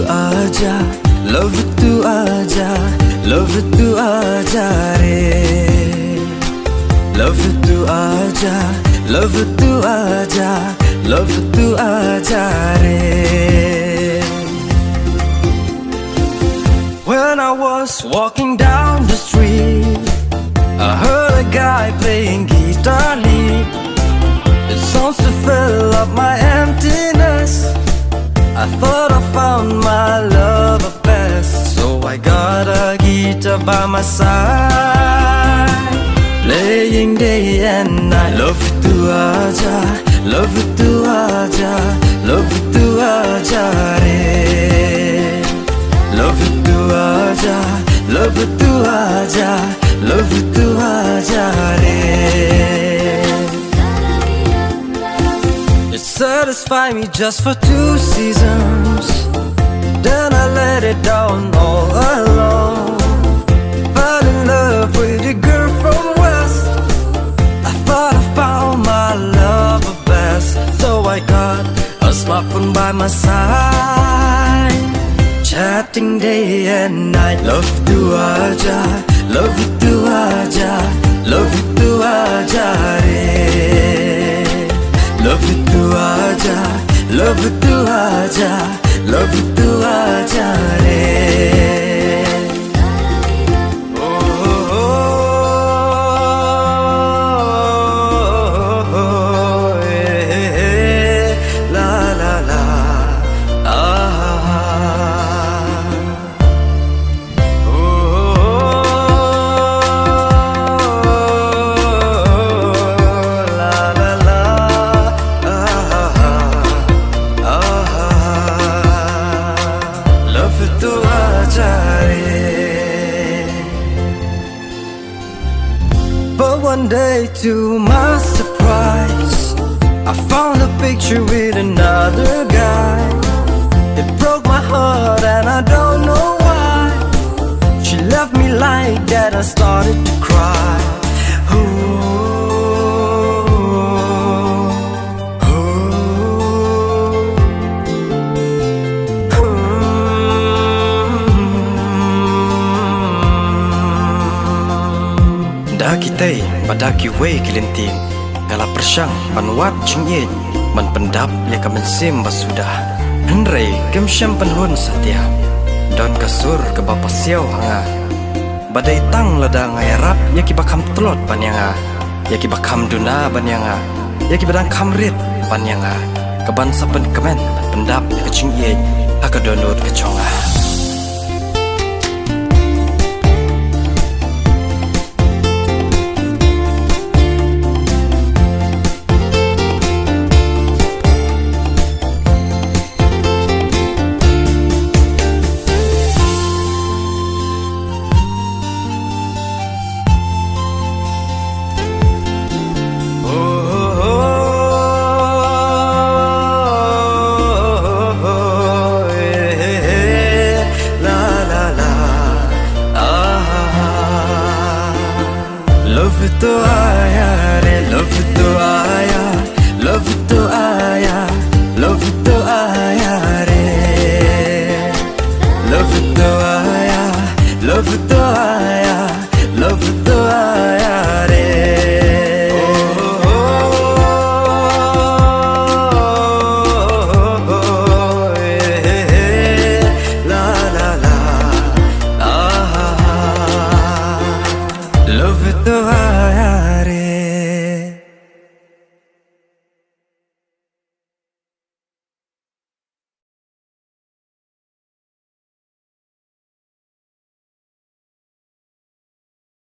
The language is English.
आजा, love तू आजा, love तू आजा रे, love तू आजा, love तू आजा, love तू आजा रे. When I was walking down the street, I heard a guy playing guitar lead. It songs to fill up my emptiness. I thought I found my love at best, so I got a guitar by my side, playing day and night. Love tu aja, love tu aja, love tu aja re. Love tu aja, love tu aja, love tu aja re. It satisfied me just for 2 seasons, then I let it down all alone. Fell in love with a girl from West. I thought I found my love at best, so I got a smartphone by my side, chatting day and night. Love tu aja, love tu aja, love tu aja re. Love tu aja, love tu aja, love tu aja re. But one day, to my surprise, I found a picture with another guy. It broke my heart and I don't know why. She left me like that, I started to cry. Daki tay, badaki way kilintin, ngala persyang panwat cingit, man pendap ya kamensim basudah, henrei kem syam penhun satya, don kasur ke bapa siau hanga, badai tang lada ngayarap ya kibakam telot banyanga, ya kibakam duna banyanga, ya kibadang kamrit banyanga, keban sapen kemen pendap ya kecingit, hakadonut keconga. Love to aaya